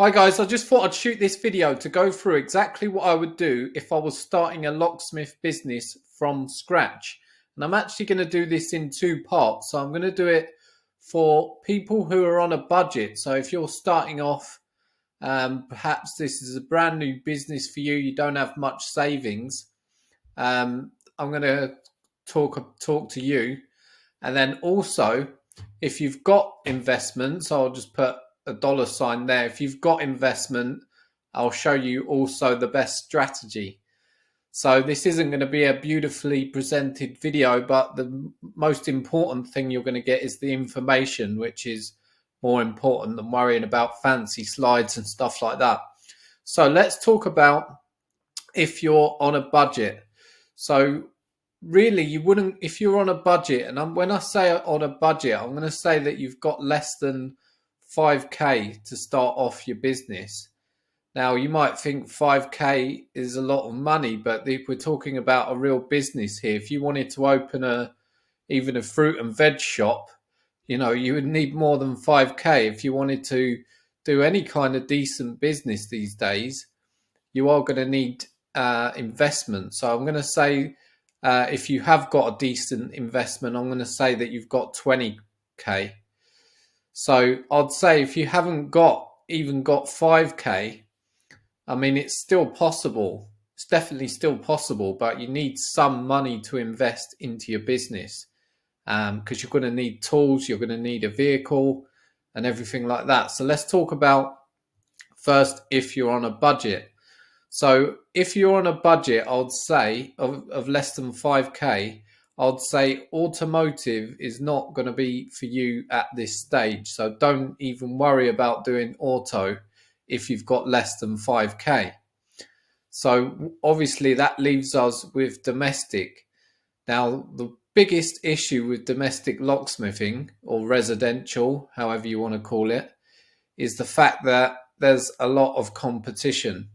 Hi guys, I just thought I'd shoot this video to go through exactly what I would do if I was starting a locksmith business from scratch. And I'm actually going to do this in two parts. So I'm going to do it for people who are on a budget. So if you're starting off, perhaps this is a brand new business for you, you don't have much savings. I'm going to talk to you. And then also, if you've got investments, I'll just put a dollar sign there. If you've got investment, I'll show you also the best strategy. So this isn't going to be a beautifully presented video, but the most important thing you're going to get is the information, which is more important than worrying about fancy slides and stuff like that. So let's talk about if you're on a budget. So really, you wouldn't, if you're on a budget, and when I say on a budget, I'm going to say that you've got less than 5k to start off your business. Now you might think 5k is a lot of money, but if we're talking about a real business here, if you wanted to open even a fruit and veg shop, you would need more than 5k. If you wanted to do any kind of decent business these days, you are going to need investment. So I'm going to say, if you have got a decent investment, I'm going to say that you've got 20k. So I'd say if you haven't even got 5k, I mean, it's still possible. It's definitely still possible, but you need some money to invest into your business, because you're going to need tools, you're going to need a vehicle and everything like that. So let's talk about first if you're on a budget. So if you're on a budget, I'd say of less than 5k, I'd say automotive is not going to be for you at this stage. So don't even worry about doing auto if you've got less than 5k. So obviously that leaves us with domestic. Now, the biggest issue with domestic locksmithing, or residential, however you want to call it, is the fact that there's a lot of competition.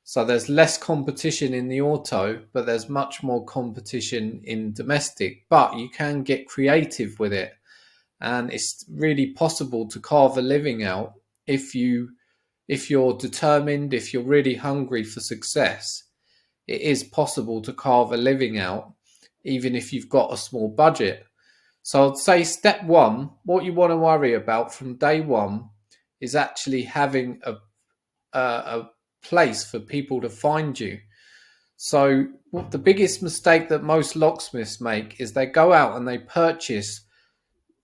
So there's less competition in the auto, but there's much more competition in domestic. But you can get creative with it, and it's really possible to carve a living out if you're determined, if you're really hungry for success. It is possible to carve a living out, even if you've got a small budget. So I'd say step one, what you want to worry about from day one is actually having a place for people to find you. So the biggest mistake that most locksmiths make is they go out and they purchase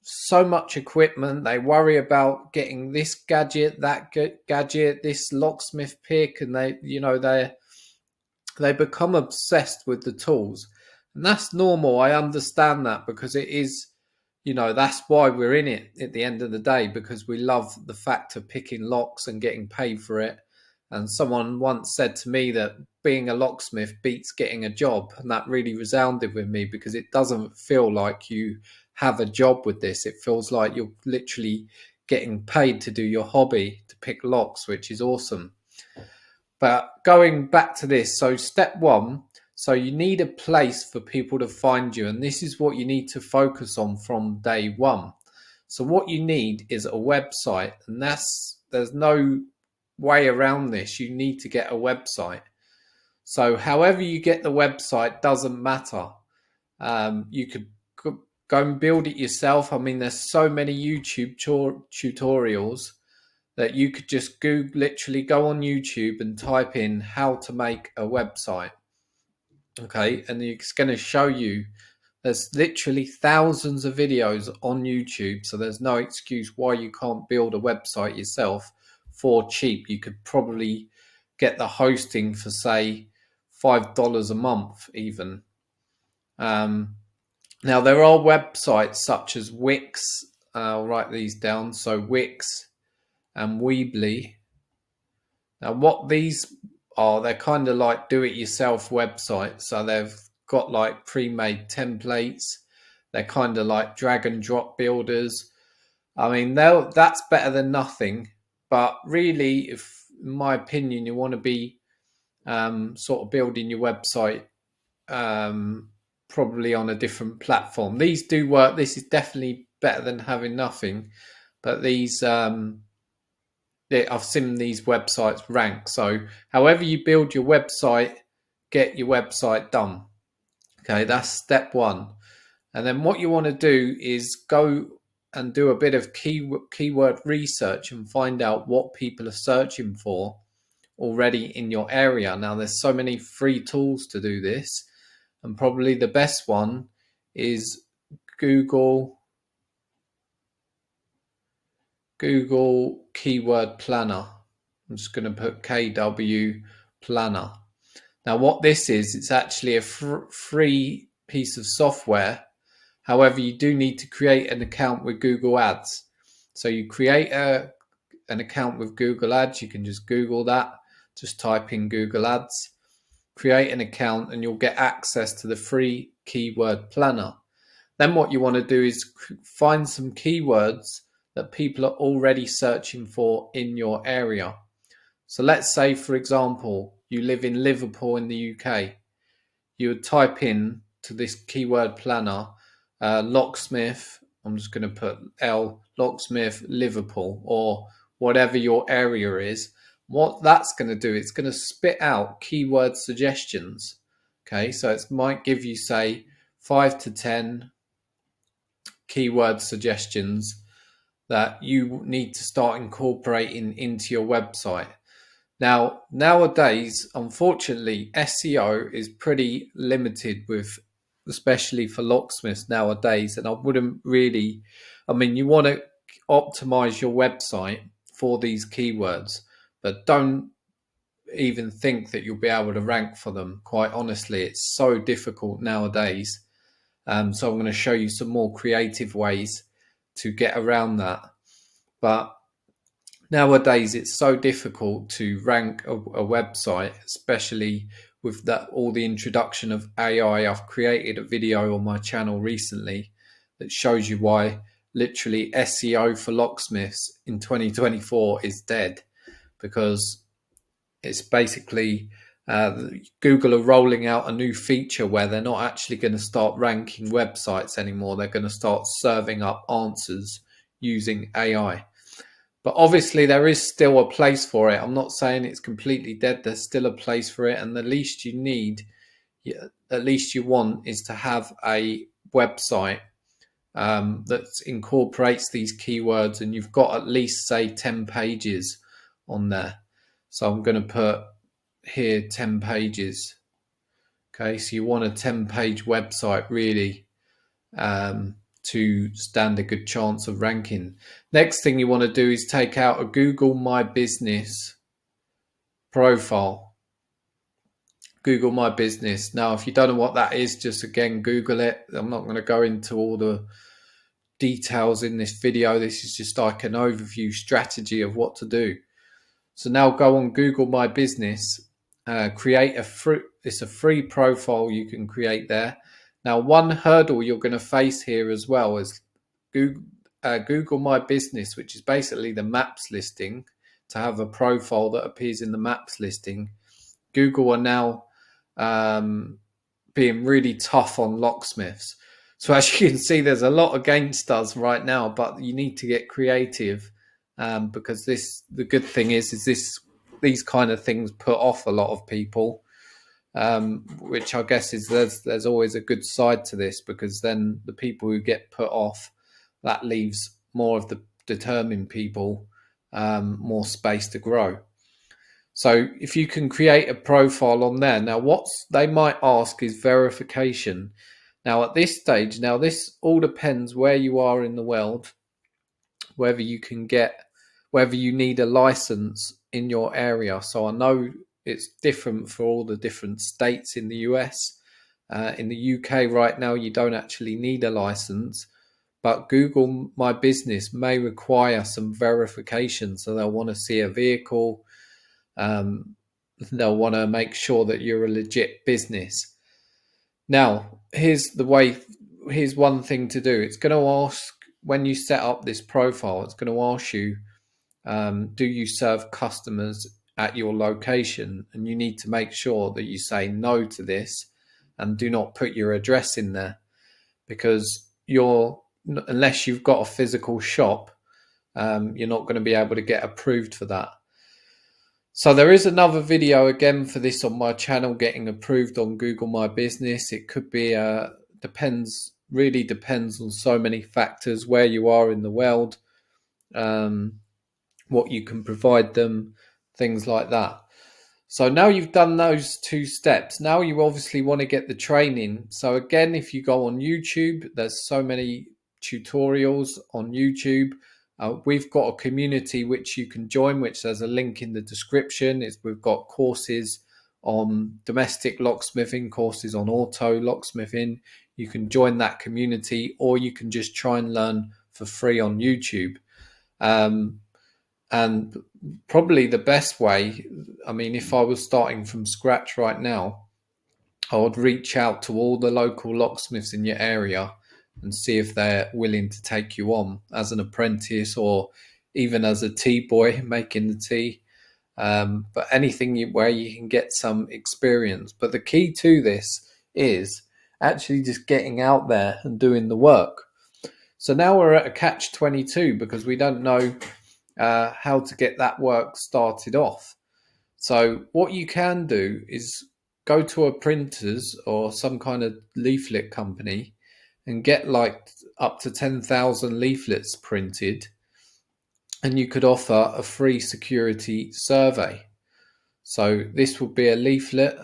so much equipment. They worry about getting this gadget, that gadget, this locksmith pick, and they become obsessed with the tools. And that's normal. I understand that, because it is, that's why we're in it at the end of the day, because we love the fact of picking locks and getting paid for it. And someone once said to me that being a locksmith beats getting a job. And that really resounded with me, because it doesn't feel like you have a job with this. It feels like you're literally getting paid to do your hobby, to pick locks, which is awesome. But going back to this, so step one, so you need a place for people to find you. And this is what you need to focus on from day one. So what you need is a website, and there's no way around this. You need to get a website. So however you get the website doesn't matter. You could go and build it yourself. I mean, there's so many YouTube tutorials that you could just literally go on YouTube and type in how to make a website. Okay, and it's going to show you. There's literally thousands of videos on YouTube, so there's no excuse why you can't build a website yourself for cheap. You could probably get the hosting for, say, $5 a month even. Now, there are websites such as Wix. I'll write these down. So Wix and Weebly. Now, what these are, they're kind of like do-it-yourself websites. So they've got like pre-made templates. They're kind of like drag and drop builders. I mean, that's better than nothing. But really, if, in my opinion, you want to be sort of building your website probably on a different platform. These do work. This is definitely better than having nothing. But these I've seen these websites rank. So however you build your website, get your website done. Okay, that's step one. And then what you want to do is go and do a bit of keyword research and find out what people are searching for already in your area. Now, there's so many free tools to do this, and probably the best one is Google Keyword Planner. I'm just going to put KW Planner. Now, what this is, it's actually a free piece of software. However, you do need to create an account with Google Ads. So you create an account with Google Ads. You can just Google that. Just type in Google Ads, create an account, and you'll get access to the free keyword planner. Then what you want to do is find some keywords that people are already searching for in your area. So let's say, for example, you live in Liverpool in the UK. You would type in to this keyword planner, locksmith. I'm just going to put locksmith Liverpool, or whatever your area is. What that's going to do, it's going to spit out keyword suggestions. Okay, so it might give you, say, 5 to 10 keyword suggestions that you need to start incorporating into your website. Now, nowadays, unfortunately, SEO is pretty limited with, especially for locksmiths nowadays. And I wouldn't really, you want to optimize your website for these keywords, but don't even think that you'll be able to rank for them. Quite honestly, it's so difficult nowadays. So I'm going to show you some more creative ways to get around that. But nowadays, it's so difficult to rank a website, especially with all the introduction of AI. I've created a video on my channel recently that shows you why literally SEO for locksmiths in 2024 is dead, because it's basically Google are rolling out a new feature where they're not actually going to start ranking websites anymore. They're going to start serving up answers using AI. But obviously there is still a place for it. I'm not saying it's completely dead. There's still a place for it. And the least you need, at least you want, is to have a website that incorporates these keywords, and you've got at least, say, 10 pages on there. So I'm going to put here 10 pages. Okay, so you want a 10-page website really to stand a good chance of ranking. Next thing you want to do is take out a Google My Business profile. Google My Business. Now, if you don't know what that is, just again, Google it. I'm not going to go into all the details in this video. This is just like an overview strategy of what to do. So now go on Google My Business, create it's a free profile you can create there. Now, one hurdle you're going to face here as well is Google My Business, which is basically the maps listing. To have a profile that appears in the maps listing, Google are now being really tough on locksmiths. So as you can see, there's a lot against us right now, but you need to get creative, because the good thing is these kind of things put off a lot of people, which I guess is there's always a good side to this, because then the people who get put off, that leaves more of the determined people more space to grow. So if you can create a profile on there, now what they might ask is verification. Now at this stage, now this all depends where you are in the world, whether you need a license in your area. So I know it's different for all the different states in the US. In the UK right now, you don't actually need a license, but Google My Business may require some verification. So they'll want to see a vehicle. They'll want to make sure that you're a legit business. Now, here's one thing to do. It's going to ask, when you set up this profile, it's going to ask you, do you serve customers at your location? And you need to make sure that you say no to this and do not put your address in there, because unless you've got a physical shop, you're not going to be able to get approved for that. So there is another video again for this on my channel, getting approved on Google My Business. It could be really depends on so many factors, where you are in the world, what you can provide them, things like that. So now you've done those 2 steps, now you obviously want to get the training. So again, if you go on YouTube, there's so many tutorials on YouTube. We've got a community which you can join, which there's a link in the description. We've got courses on domestic locksmithing, courses on auto locksmithing. You can join that community, or you can just try and learn for free on YouTube. And probably the best way, I mean, if I was starting from scratch right now, I would reach out to all the local locksmiths in your area and see if they're willing to take you on as an apprentice, or even as a tea boy making the tea. But anything where you can get some experience. But the key to this is actually just getting out there and doing the work. So now we're at a catch-22 because we don't know how to get that work started off. So what you can do is go to a printers or some kind of leaflet company and get like up to 10,000 leaflets printed, and you could offer a free security survey. So this would be a leaflet,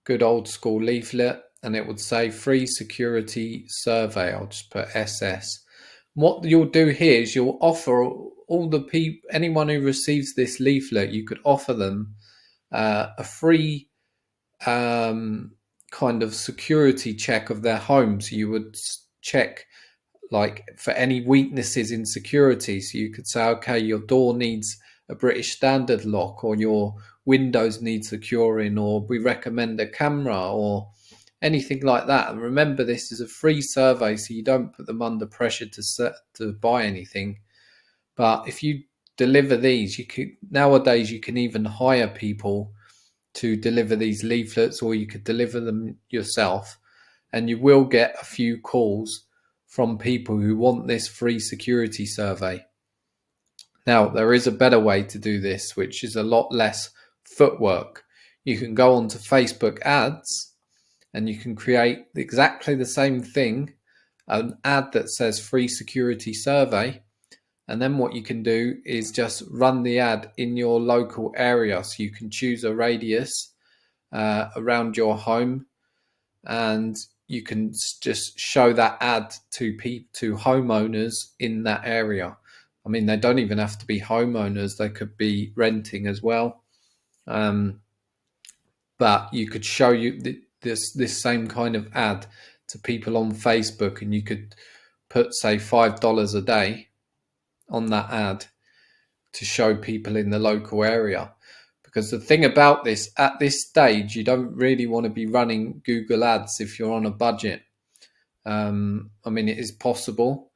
good old school leaflet, and it would say free security survey. I'll just put SS. What you'll do here is you'll offer all the people, anyone who receives this leaflet, you could offer them a free kind of security check of their home. So you would check like for any weaknesses in security. So you could say, okay, your door needs a British standard lock, or your windows need securing, or we recommend a camera, or anything like that. And remember, this is a free survey, so you don't put them under pressure to buy anything. But if you deliver these, nowadays you can even hire people to deliver these leaflets, or you could deliver them yourself, and you will get a few calls from people who want this free security survey. Now, there is a better way to do this, which is a lot less footwork. You can go onto Facebook ads and you can create exactly the same thing, an ad that says free security survey. And then what you can do is just run the ad in your local area. So you can choose a radius around your home, and you can just show that ad to homeowners in that area. I mean, they don't even have to be homeowners, they could be renting as well. But you could show this same kind of ad to people on Facebook, and you could put, say, $5 a day on that ad to show people in the local area. Because the thing about this, at this stage, you don't really want to be running Google ads if you're on a budget. I mean, it is possible,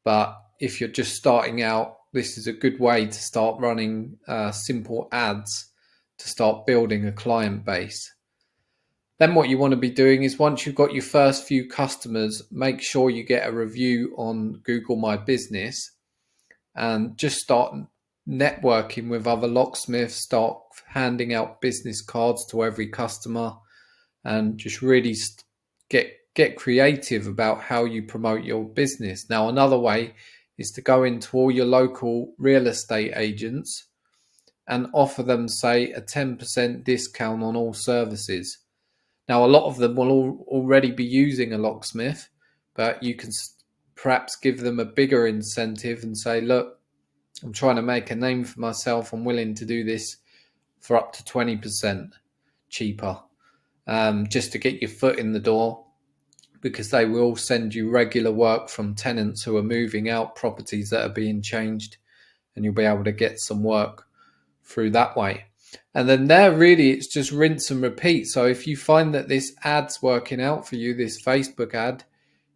but if you're just starting out, this is a good way to start running simple ads to start building a client base. Then what you want to be doing is, once you've got your first few customers, make sure you get a review on Google My Business, and just start networking with other locksmiths, start handing out business cards to every customer, and just really get creative about how you promote your business. Now, another way is to go into all your local real estate agents and offer them, say, a 10% discount on all services. Now, a lot of them will already be using a locksmith, but you can perhaps give them a bigger incentive and say, look, I'm trying to make a name for myself. I'm willing to do this for up to 20% cheaper, just to get your foot in the door, because they will send you regular work from tenants who are moving out, properties that are being changed, and you'll be able to get some work through that way. And then there, really, it's just rinse and repeat. So if you find that this ad's working out for you, this Facebook ad,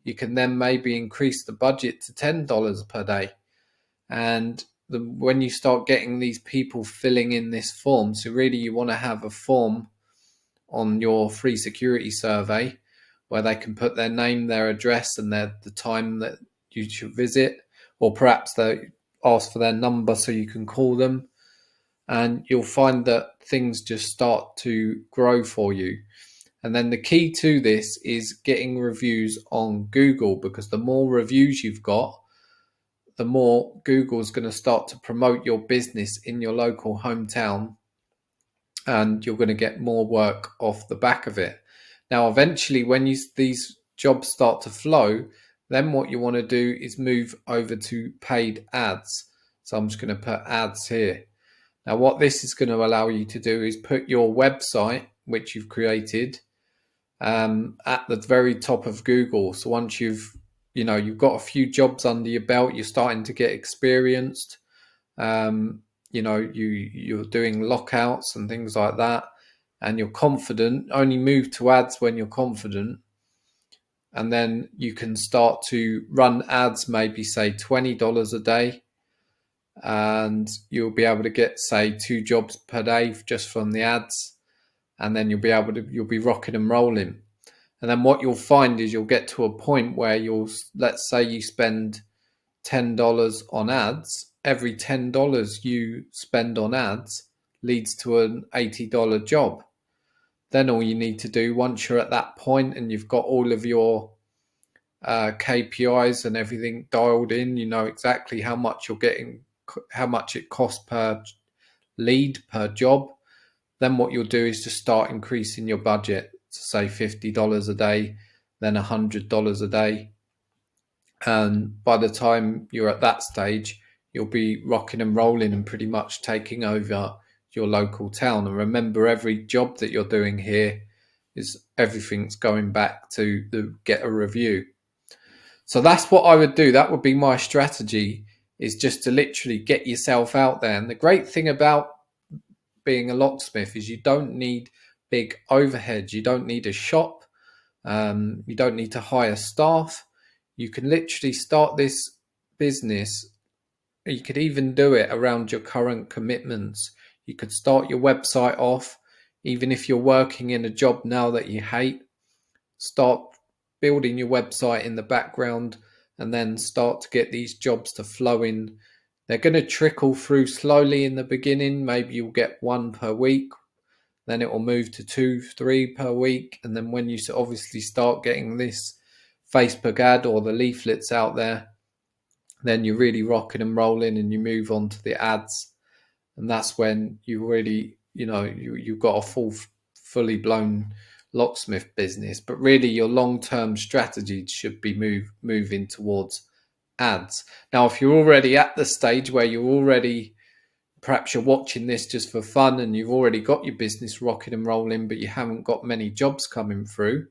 you can then maybe increase the budget to $10 per day. And when you start getting these people filling in this form, so really you want to have a form on your free security survey where they can put their name, their address, and the time that you should visit. or perhaps they ask for their number so you can call them, and you'll find that things just start to grow for you. And then the key to this is getting reviews on Google, because the more reviews you've got, the more Google's going to start to promote your business in your local hometown, and you're going to get more work off the back of it. Now, eventually, when these jobs start to flow, then what you want to do is move over to paid ads. So I'm just going to put ads here. Now, what this is going to allow you to do is put your website, which you've created, at the very top of Google. So once you've got a few jobs under your belt, you're starting to get experienced. You're doing lockouts and things like that, and you're confident. Only move to ads when you're confident, and then you can start to run ads, maybe say $20 a day, and you'll be able to get, say, 2 jobs per day just from the ads, and then you'll be rocking and rolling. And then what you'll find is you'll get to a point where let's say you spend $10 on ads. Every $10 you spend on ads leads to an $80 job. Then all you need to do, once you're at that point and you've got all of your KPIs and everything dialed in, you know exactly how much you're getting, how much it costs per lead, per job. Then what you'll do is just start increasing your budget to say $50 a day, then $100 a day. And by the time you're at that stage, you'll be rocking and rolling and pretty much taking over your local town. And remember, every job that you're doing here is everything's going back to get a review. So that's what I would do. That would be my strategy, is just to literally get yourself out there. And the great thing about being a locksmith is you don't need big overheads. You don't need a shop. You don't need to hire staff. You can literally start this business. You could even do it around your current commitments. You could start your website off, even if you're working in a job now that you hate. Start building your website in the background, and then start to get these jobs to flow in. They're going to trickle through slowly in the beginning. Maybe you'll get 1 per week, then it will move to 2, 3 per week. And then when you obviously start getting this Facebook ad or the leaflets out there, then you're really rocking and rolling, and you move on to the ads. And that's when you really, you've got a fully blown locksmith business. But really your long-term strategy should be moving towards ads. Now, if you're already at the stage where perhaps you're watching this just for fun and you've already got your business rocking and rolling, but you haven't got many jobs coming through,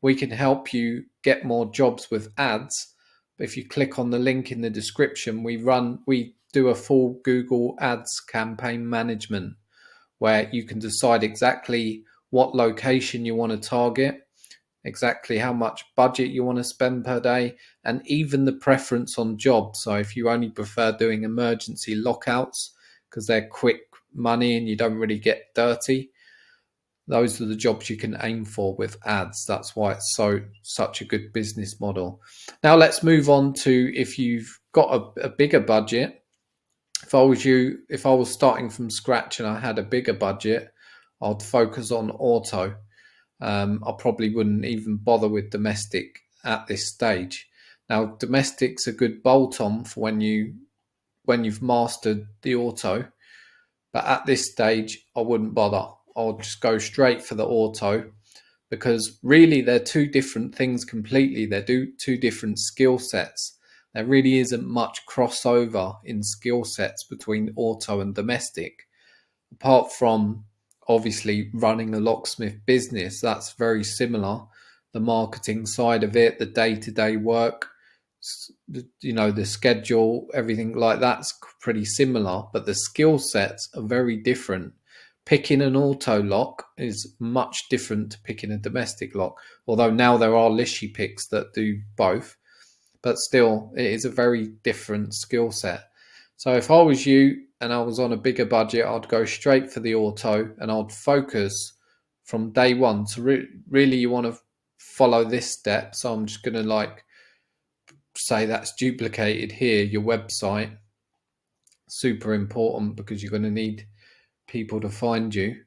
we can help you get more jobs with ads. If you click on the link in the description, we do a full Google Ads campaign management, where you can decide exactly what location you want to target, exactly how much budget you want to spend per day, and even the preference on jobs. So if you only prefer doing emergency lockouts because they're quick money and you don't really get dirty, those are the jobs you can aim for with ads. That's why it's such a good business model. Now let's move on to, if you've got a bigger budget. If I was you, if I was starting from scratch and I had a bigger budget, I'd focus on auto. I probably wouldn't even bother with domestic at this stage. Now, domestic's a good bolt-on for when you've mastered the auto, but at this stage, I wouldn't bother. I'll just go straight for the auto, because really they're 2 different things completely. They're 2 different skill sets. There really isn't much crossover in skill sets between auto and domestic, apart from obviously running a locksmith business. That's very similar. The marketing side of it, the day-to-day work, the schedule, everything like that's pretty similar, but the skill sets are very different. Picking an auto lock is much different to picking a domestic lock, although now there are lishy picks that do both, but still it is a very different skill set. So if I was you and I was on a bigger budget, I'd go straight for the auto, and I'd focus from day one. So really you want to follow this step. So I'm just going to say that's duplicated here, your website. Super important because you're going to need people to find you.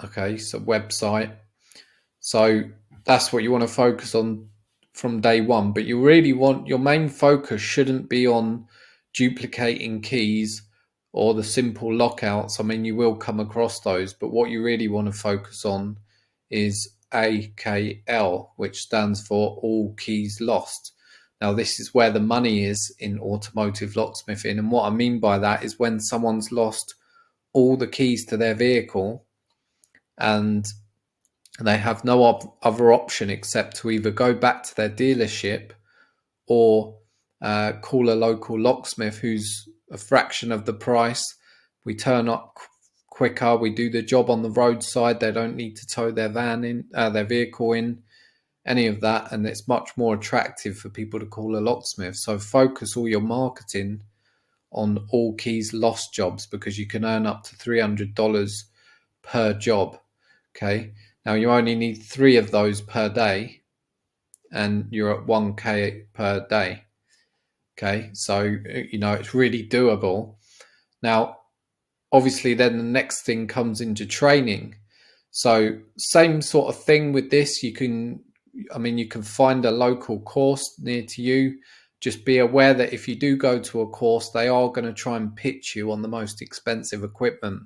Okay, so website. So that's what you want to focus on from day one. But you really want, your main focus shouldn't be on duplicating keys or the simple lockouts. I mean, you will come across those, but what you really want to focus on is AKL, which stands for all keys lost. Now, this is where the money is in automotive locksmithing. And what I mean by that is when someone's lost all the keys to their vehicle and they have no other option except to either go back to their dealership or call a local locksmith who's a fraction of the price. We turn up quicker. We do the job on the roadside. They don't need to tow their van in, their vehicle in, any of that, and it's much more attractive for people to call a locksmith. So focus all your marketing on all keys lost jobs because you can earn up to $300 per job. Okay. Now you only need 3 of those per day and you're at 1K per day. Okay, so you know it's really doable. Now, obviously then the next thing comes into training. So same sort of thing with this. You can find a local course near to you. Just be aware that if you do go to a course, they are going to try and pitch you on the most expensive equipment.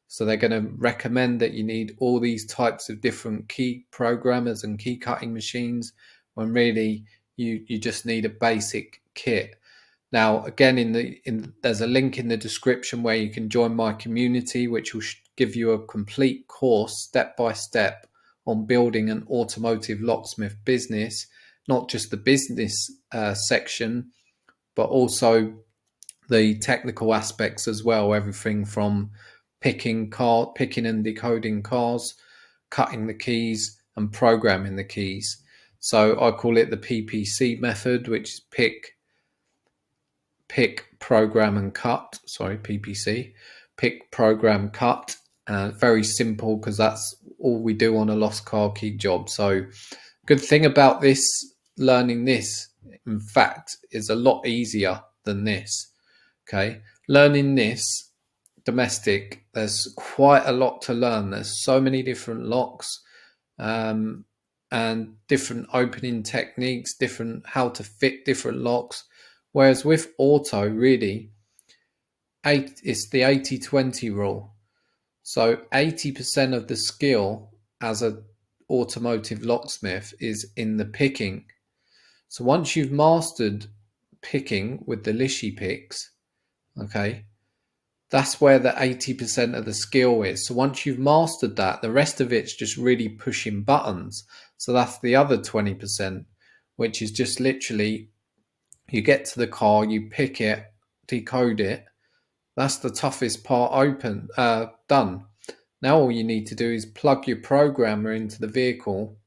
So they're going to recommend that you need all these types of different key programmers and key cutting machines when really you just need a basic kit. Now, again, there's a link in the description where you can join my community, which will give you a complete course step by step on building an automotive locksmith business, not just the business section, but also the technical aspects as well. Everything from picking and decoding cars, cutting the keys, and programming the keys. So I call it the PPC method, which is pick, program, and cut. Sorry, PPC. Pick, program, cut. Very simple because that's all we do on a lost car key job. So good thing about this, learning this, in fact, is a lot easier than this. Okay, learning this domestic, there's quite a lot to learn. There's so many different locks and different opening techniques, different how to fit different locks. Whereas with auto, really, it's the 80-20 rule. So 80% of the skill as an automotive locksmith is in the picking. So once you've mastered picking with the Lishi picks, okay, that's where the 80% of the skill is. So once you've mastered that, the rest of it's just really pushing buttons. So that's the other 20%, which is just literally you get to the car, you pick it, decode it. That's the toughest part done. Now all you need to do is plug your programmer into the vehicle,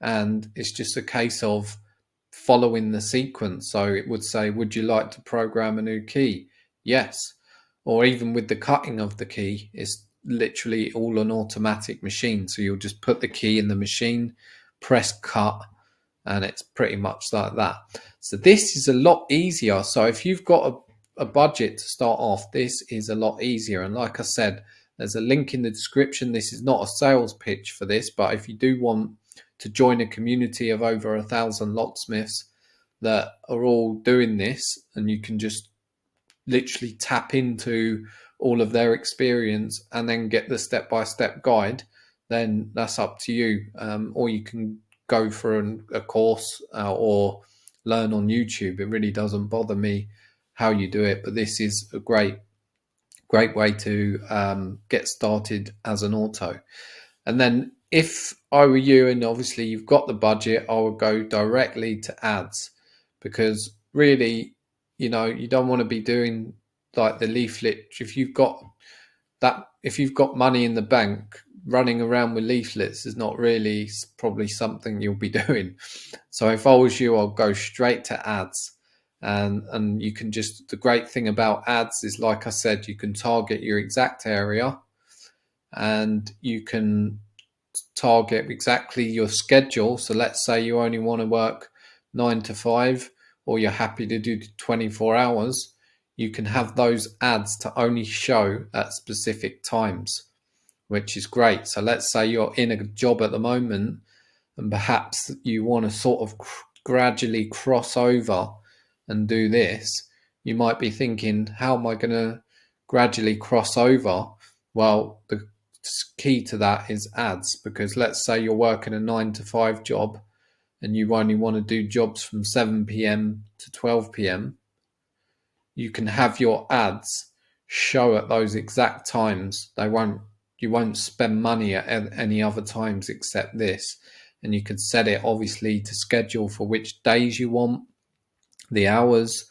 and it's just a case of following the sequence. So it would say, would you like to program a new key? Yes. Or even with the cutting of the key, it's literally all an automatic machine. So you'll just put the key in the machine, press cut, and it's pretty much like that. So this is a lot easier. So if you've got a budget to start off, this is a lot easier. And like I said, there's a link in the description. This is not a sales pitch for this, but if you do want to join a community of over 1,000 locksmiths that are all doing this, and you can just literally tap into all of their experience and then get the step-by-step guide, then that's up to you. Or you can go for a course or learn on YouTube. It really doesn't bother me how you do it, but this is a great way to get started as an auto. And then if I were you, and obviously you've got the budget, I would go directly to ads, because really, you know, you don't want to be doing like the leaflet. If you've got money in the bank, running around with leaflets is not really probably something you'll be doing. So if I was you, I'll go straight to ads. And you can just, the great thing about ads is, like I said, you can target your exact area and you can target exactly your schedule. So let's say you only want to work 9 to 5, or you're happy to do 24 hours, you can have those ads to only show at specific times, which is great. So let's say you're in a job at the moment and perhaps you want to sort of gradually cross over and do this. You might be thinking, how am I going to gradually cross over? Well, the key to that is ads, because let's say you're working a 9 to 5 job and you only want to do jobs from 7 p.m. to 12 p.m. You can have your ads show at those exact times. You won't spend money at any other times except this. And you can set it obviously to schedule for which days you want, the hours,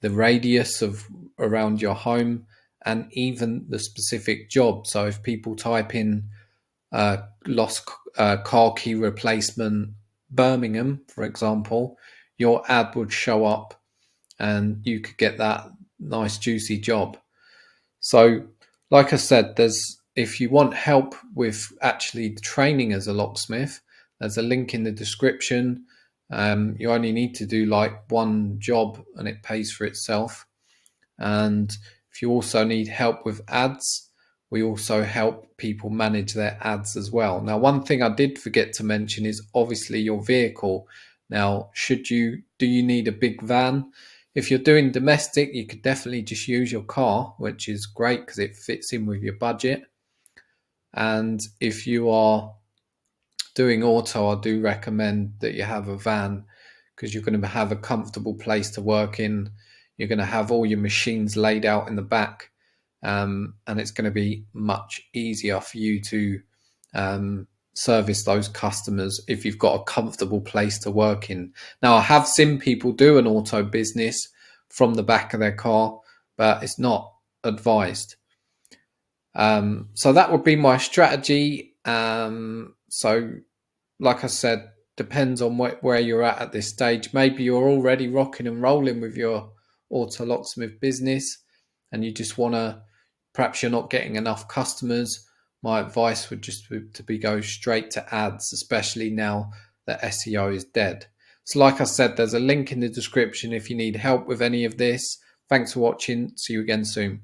the radius of around your home, and even the specific job. So if people type in lost car key replacement Birmingham, for example, your ad would show up and you could get that nice juicy job. So like I said, if you want help with actually training as a locksmith, there's a link in the description. You only need to do like one job and it pays for itself. And if you also need help with ads, we also help people manage their ads as well. Now, one thing I did forget to mention is obviously your vehicle. Now, do you need a big van? If you're doing domestic, you could definitely just use your car, which is great because it fits in with your budget. And if you are doing auto, I do recommend that you have a van, because you're going to have a comfortable place to work in. You're going to have all your machines laid out in the back, and it's going to be much easier for you to service those customers if you've got a comfortable place to work in. Now, I have seen people do an auto business from the back of their car, but it's not advised. So that would be my strategy. So like I said, depends on where you're at this stage. Maybe you're already rocking and rolling with your auto locksmith business and you just want to, perhaps you're not getting enough customers. My advice would just be go straight to ads, especially now that SEO is dead. So like I said, there's a link in the description if you need help with any of this. Thanks for watching. See you again soon.